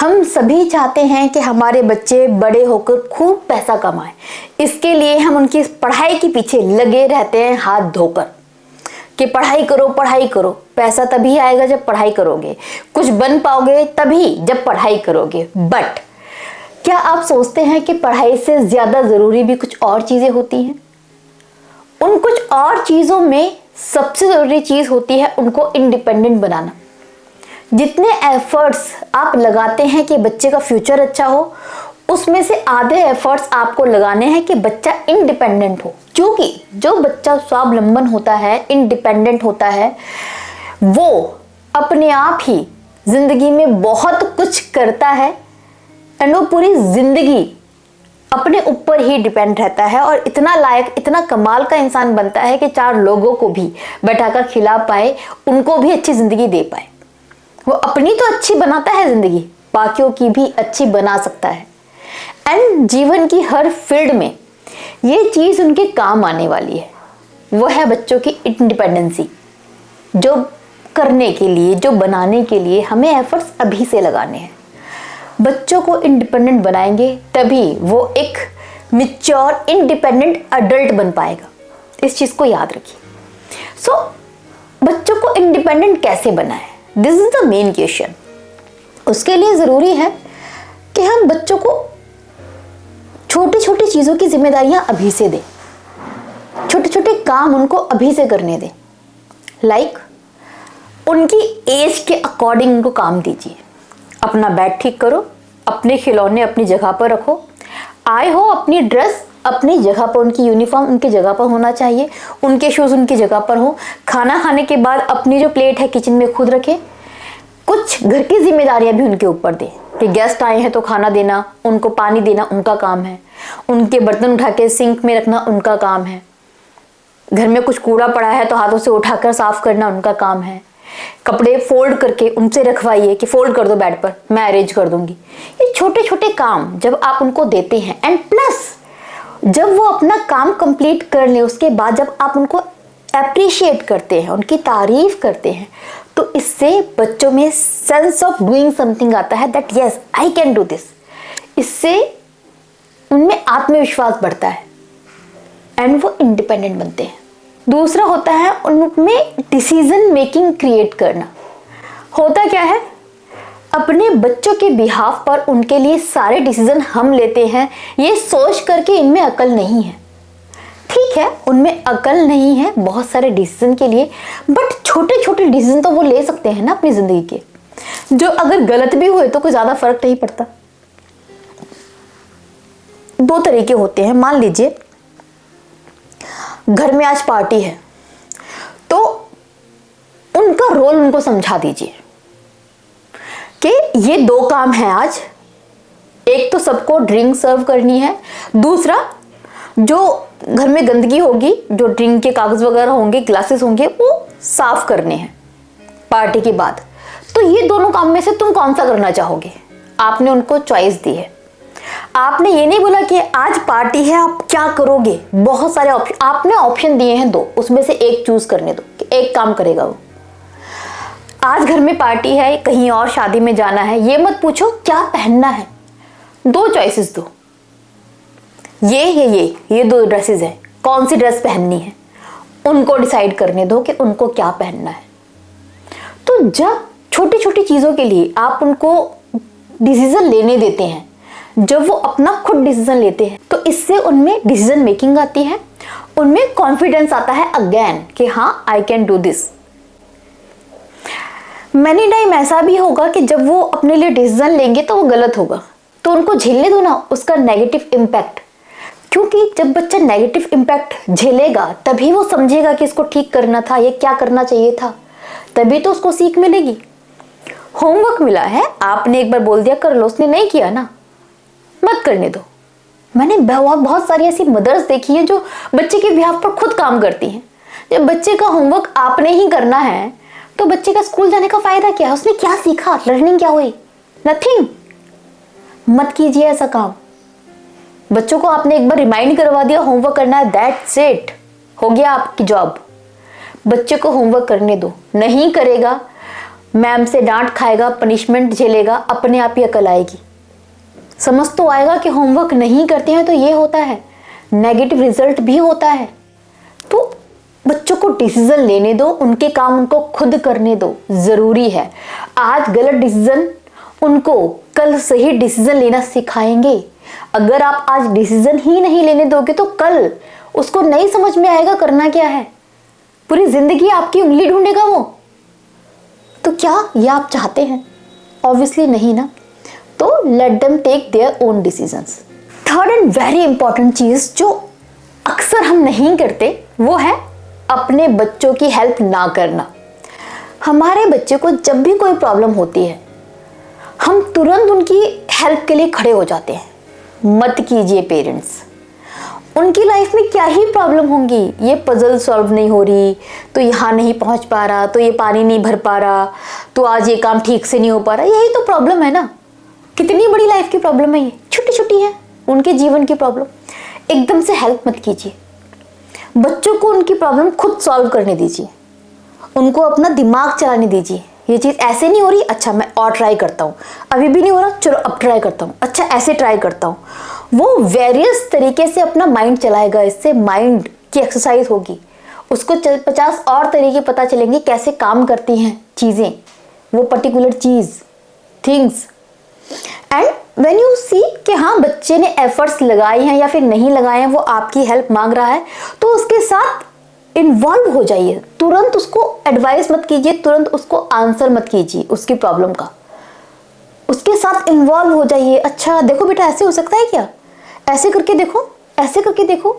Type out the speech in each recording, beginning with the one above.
हम सभी चाहते हैं कि हमारे बच्चे बड़े होकर खूब पैसा कमाएं। इसके लिए हम उनकी पढ़ाई के पीछे लगे रहते हैं हाथ धोकर कि पढ़ाई करो, पैसा तभी आएगा जब पढ़ाई करोगे, कुछ बन पाओगे तभी जब पढ़ाई करोगे। बट क्या आप सोचते हैं कि पढ़ाई से ज्यादा जरूरी भी कुछ और चीजें होती हैं? उन कुछ और चीजों में सबसे जरूरी चीज होती है उनको इंडिपेंडेंट बनाना। जितने एफर्ट्स आप लगाते हैं कि बच्चे का फ्यूचर अच्छा हो, उसमें से आधे एफर्ट्स आपको लगाने हैं कि बच्चा इंडिपेंडेंट हो। क्योंकि जो बच्चा स्वावलंबन होता है, इंडिपेंडेंट होता है, वो अपने आप ही जिंदगी में बहुत कुछ करता है एंड वो पूरी जिंदगी अपने ऊपर ही डिपेंड रहता है और इतना लायक, इतना कमाल का इंसान बनता है कि 4 लोगों को भी बैठाकर खिला पाए, उनको भी अच्छी जिंदगी दे पाए। वो अपनी तो अच्छी बनाता है जिंदगी, बाकियों की भी अच्छी बना सकता है। एंड जीवन की हर फील्ड में ये चीज उनके काम आने वाली है। वो है बच्चों की इंडिपेंडेंसी। जो करने के लिए, जो बनाने के लिए हमें एफर्ट्स अभी से लगाने हैं। बच्चों को इंडिपेंडेंट बनाएंगे तभी वो एक मैच्योर इंडिपेंडेंट अडल्ट बन पाएगा। इस चीज को याद रखिए। सो बच्चों को इंडिपेंडेंट कैसे बनाएं? This is the main question. उसके लिए जरूरी है कि हम बच्चों को छोटी छोटी चीजों की जिम्मेदारियां अभी से दें, छोटे छोटे काम उनको अभी से करने दें। लाइक उनकी एज के अकॉर्डिंग उनको काम दीजिए। अपना बैग ठीक करो, अपने खिलौने अपनी जगह पर रखो, आए हो अपनी ड्रेस अपनी जगह पर, उनकी यूनिफॉर्म उनकी जगह पर होना चाहिए, उनके शूज उनकी जगह पर हो। खाना खाने के बाद अपनी जो प्लेट है किचन में खुद रखें। कुछ घर की जिम्मेदारियां भी उनके ऊपर दें कि गेस्ट आए हैं तो खाना देना, उनको पानी देना उनका काम है, उनके बर्तन उठा के सिंक में रखना उनका काम है, घर में कुछ कूड़ा पड़ा है तो हाथों से उठाकर साफ करना उनका काम है। कपड़े फोल्ड करके उनसे रखवाइए कि फोल्ड कर दो बेड पर, मैं अरेंज कर दूंगी। ये छोटे छोटे काम जब आप उनको देते हैं एंड प्लस जब वो अपना काम कंप्लीट कर ले, उसके बाद जब आप उनको अप्रिशिएट करते हैं, उनकी तारीफ करते हैं, तो इससे बच्चों में सेंस ऑफ डूइंग समथिंग आता है, that yes I can do this. इससे उनमें आत्मविश्वास बढ़ता है एंड वो इंडिपेंडेंट बनते हैं। दूसरा होता है उनमें डिसीजन मेकिंग क्रिएट करना। होता क्या है, अपने बच्चों के बिहाफ पर उनके लिए सारे डिसीजन हम लेते हैं, ये सोच करके इनमें अकल नहीं है। ठीक है, उनमें अकल नहीं है बहुत सारे डिसीजन के लिए, बट छोटे छोटे डिसीजन तो वो ले सकते हैं ना अपनी जिंदगी के, जो अगर गलत भी हुए तो कोई ज्यादा फर्क नहीं पड़ता। 2 तरीके होते हैं। मान लीजिए घर में आज पार्टी है तो उनका रोल उनको समझा दीजिए कि ये 2 काम है आज। एक तो सबको ड्रिंक सर्व करनी है, दूसरा जो घर में गंदगी होगी, जो ड्रिंक के कागज वगैरह होंगे, ग्लासेस होंगे, वो साफ करने हैं पार्टी के बाद। तो ये दोनों काम में से तुम कौन सा करना चाहोगे? आपने उनको चॉइस दी है। आपने ये नहीं बोला कि आज पार्टी है आप क्या करोगे, बहुत सारे ऑप्शन आपने ऑप्शन दिए हैं 2, उसमें से एक चूज करने दो कि एक काम करेगा वो। आज घर में पार्टी है, कहीं और शादी में जाना है, ये मत पूछो क्या पहनना है, 2 चॉइसेस दो, ये 2 ड्रेसेस हैं, कौन सी ड्रेस पहननी है उनको डिसाइड करने दो कि उनको क्या पहनना है। तो जब छोटी छोटी चीजों के लिए आप उनको डिसीजन लेने देते हैं, जब वो अपना खुद डिसीजन लेते हैं, तो इससे उनमें डिसीजन मेकिंग आती है, उनमें कॉन्फिडेंस आता है अगेन कि हाँ I can do this. Many time ऐसा भी होगा कि जब वो अपने लिए डिसीजन लेंगे तो वो गलत होगा, तो उनको झेलने दो ना उसका नेगेटिव इम्पैक्ट। क्योंकि जब बच्चा नेगेटिव इम्पैक्ट झेलेगा तभी वो समझेगा कि इसको ठीक करना था, ये क्या करना चाहिए था, तभी तो उसको सीख मिलेगी। होमवर्क मिला है, आपने एक बार बोल दिया कर लो, उसने नहीं किया ना, मत करने दो। मैंने बहुत सारी ऐसी मदर्स देखी हैं जो बच्चे के बिहाफ पर खुद काम करती हैं। जब बच्चे का होमवर्क आपने ही करना है तो बच्चे का स्कूल जाने का फायदा क्या है? उसने क्या सीखा? लर्निंग क्या हुई? नथिंग। मत कीजिए ऐसा काम। बच्चों को आपने एक बार रिमाइंड करवा दिया होमवर्क करना है, दैट्स इट, हो गया आपकी जॉब। बच्चे को होमवर्क करने दो, नहीं करेगा मैम से डांट खाएगा, पनिशमेंट झेलेगा, अपने आप ही अकल आएगी। समझ तो आएगा कि होमवर्क नहीं करते हैं तो ये होता है, नेगेटिव रिजल्ट भी होता है। तो बच्चों को डिसीजन लेने दो, उनके काम उनको खुद करने दो, जरूरी है। आज गलत डिसीजन उनको कल सही डिसीजन लेना सिखाएंगे। अगर आप आज डिसीजन ही नहीं लेने दोगे तो कल उसको नहीं समझ में आएगा करना क्या है, पूरी जिंदगी आपकी उंगली ढूंढेगा वो। तो क्या ये आप चाहते हैं? ऑब्वियसली नहीं ना। तो let them take their own decisions. Third and very important चीज जो अक्सर हम नहीं करते वो है अपने बच्चों की हेल्प ना करना। हमारे बच्चे को जब भी कोई प्रॉब्लम होती है हम तुरंत उनकी हेल्प के लिए खड़े हो जाते हैं। मत कीजिए पेरेंट्स, उनकी लाइफ में क्या ही प्रॉब्लम होंगी, ये पजल सॉल्व नहीं हो रही तो यहाँ नहीं पहुँच पा रहा, तो ये पानी नहीं भर पा रहा, तो आज ये काम ठीक से नहीं हो पा रहा, यही तो प्रॉब्लम है ना। कितनी बड़ी लाइफ की प्रॉब्लम है ये, छोटी छोटी है उनके जीवन की प्रॉब्लम। एकदम से हेल्प मत कीजिए, बच्चों को उनकी प्रॉब्लम खुद सॉल्व करने दीजिए, उनको अपना दिमाग चलाने दीजिए। ये चीज़ ऐसे नहीं हो रही, अच्छा मैं और ट्राई करता हूँ, अभी भी नहीं हो रहा, चलो अब ट्राई करता हूँ, अच्छा ऐसे ट्राई करता हूँ। वो वेरियस तरीके से अपना माइंड चलाएगा, इससे माइंड की एक्सरसाइज होगी, उसको 50 और तरीके पता चलेंगे कैसे काम करती हैं चीज़ें, वो पर्टिकुलर चीज़, things. And when you see कि हाँ बच्चे ने एफर्ट्स लगाए हैं या फिर नहीं लगाए हैं, वो आपकी हेल्प मांग रहा है, तो उसके साथ इन्वॉल्व हो जाइए। तुरंत उसको एडवाइस मत कीजिए, तुरंत उसको आंसर मत कीजिए उसकी प्रॉब्लम का, उसके साथ इन्वॉल्व हो जाइए। अच्छा देखो बेटा ऐसे हो सकता है क्या, ऐसे करके देखो, ऐसे करके देखो।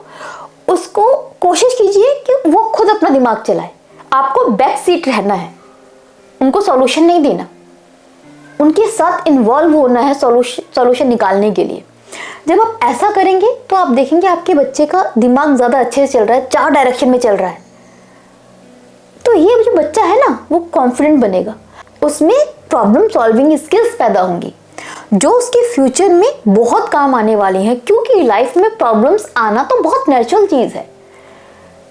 उसको कोशिश कीजिए कि वो खुद अपना दिमाग चलाए, आपको बैक सीट रहना है, उनको सॉल्यूशन नहीं देना, उनके साथ इन्वॉल्व होना है सॉल्यूशन निकालने के लिए। जब आप ऐसा करेंगे तो आप देखेंगे आपके बच्चे का दिमाग ज़्यादा अच्छे से चल रहा है, 4 डायरेक्शन में चल रहा है। तो ये जो बच्चा है ना वो कॉन्फिडेंट बनेगा, उसमें प्रॉब्लम सॉल्विंग स्किल्स पैदा होंगी जो उसके फ्यूचर में बहुत काम आने वाली हैं, क्योंकि लाइफ में प्रॉब्लम्स आना तो बहुत नेचुरल चीज़ है।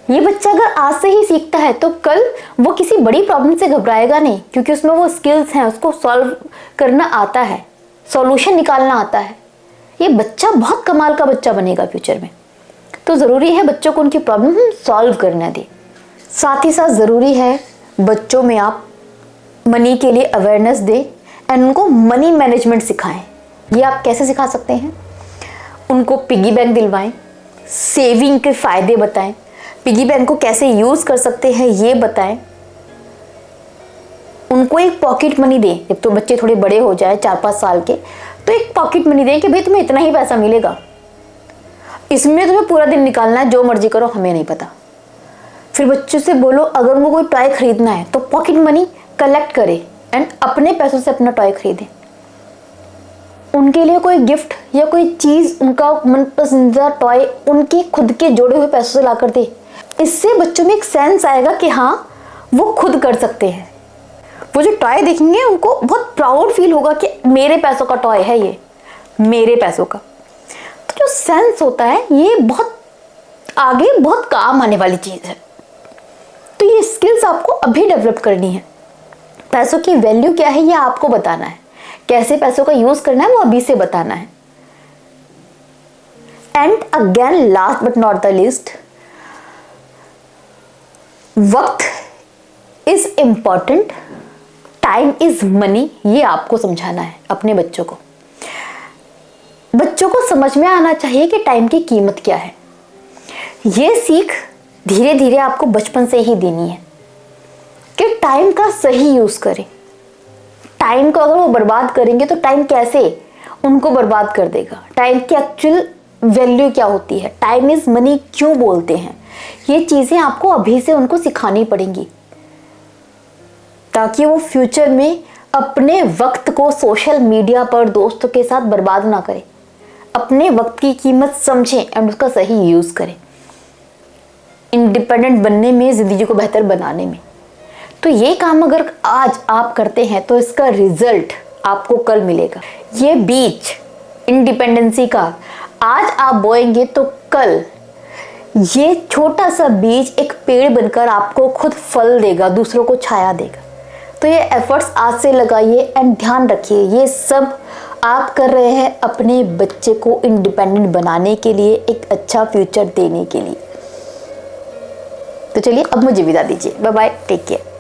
ये बच्चा अगर आज से ही सीखता है तो कल वो किसी बड़ी प्रॉब्लम से घबराएगा नहीं, क्योंकि उसमें वो स्किल्स हैं, उसको सॉल्व करना आता है, सॉल्यूशन निकालना आता है। ये बच्चा बहुत कमाल का बच्चा बनेगा फ्यूचर में। तो ज़रूरी है बच्चों को उनकी प्रॉब्लम हम सॉल्व करने दें। साथ ही साथ ज़रूरी है बच्चों में आप मनी के लिए अवेयरनेस दें एंड उनको मनी मैनेजमेंट सिखाएं। ये आप कैसे सिखा सकते हैं? उनको पिगी बैंक दिलवाएं, सेविंग के फ़ायदे बताएं, पिगी बैंक को कैसे यूज़ कर सकते हैं ये बताएं। उनको एक पॉकेट मनी दें, जब तो बच्चे थोड़े बड़े हो जाए 4-5 साल के, तो एक पॉकेट मनी दें कि भाई तुम्हें इतना ही पैसा मिलेगा, इसमें तुम्हें पूरा दिन निकालना है, जो मर्जी करो, हमें नहीं पता। फिर बच्चों से बोलो अगर उनको कोई टॉय खरीदना है तो पॉकेट मनी कलेक्ट करे एंड अपने पैसों से अपना टॉय खरीदें। उनके लिए कोई गिफ्ट या कोई चीज़, उनका मनपसंदीदा टॉय उनके खुद के जोड़े हुए पैसों से ला कर दे। इससे बच्चों में एक सेंस आएगा कि हाँ वो खुद कर सकते हैं। वो जो टॉय देखेंगे उनको बहुत प्राउड फील होगा कि मेरे पैसों का टॉय है, ये मेरे पैसों का। तो जो सेंस होता है ये बहुत आगे बहुत काम आने वाली चीज़ है। तो ये स्किल्स आपको अभी डेवलप करनी है। पैसों की वैल्यू क्या है ये आपको बताना है, कैसे पैसों का यूज़ करना है वो अभी से बताना है। And again last but not the least, वक्त is important, time is money, ये आपको समझाना है अपने बच्चों को। बच्चों को समझ में आना चाहिए कि टाइम की कीमत क्या है। ये सीख धीरे धीरे आपको बचपन से ही देनी है कि टाइम का सही यूज़ करें। टाइम को अगर वो बर्बाद करेंगे तो टाइम कैसे उनको बर्बाद कर देगा, टाइम की एक्चुअल वैल्यू क्या होती है, टाइम इज मनी क्यों बोलते हैं, ये चीज़ें आपको अभी से उनको सिखानी पड़ेंगी ताकि वो फ्यूचर में अपने वक्त को सोशल मीडिया पर दोस्तों के साथ बर्बाद ना करें, अपने वक्त की कीमत समझें एंड उसका सही यूज़ करें, इंडिपेंडेंट बनने में, ज़िंदगी को बेहतर बनाने में। तो ये काम अगर आज आप करते हैं तो इसका रिजल्ट आपको कल मिलेगा। ये बीज इंडिपेंडेंसी का आज आप बोएंगे तो कल ये छोटा सा बीज एक पेड़ बनकर आपको खुद फल देगा, दूसरों को छाया देगा। तो ये एफर्ट्स आज से लगाइए एंड ध्यान रखिए ये सब आप कर रहे हैं अपने बच्चे को इंडिपेंडेंट बनाने के लिए, एक अच्छा फ्यूचर देने के लिए। तो चलिए अब मुझे विदा दीजिए। Bye bye, take care.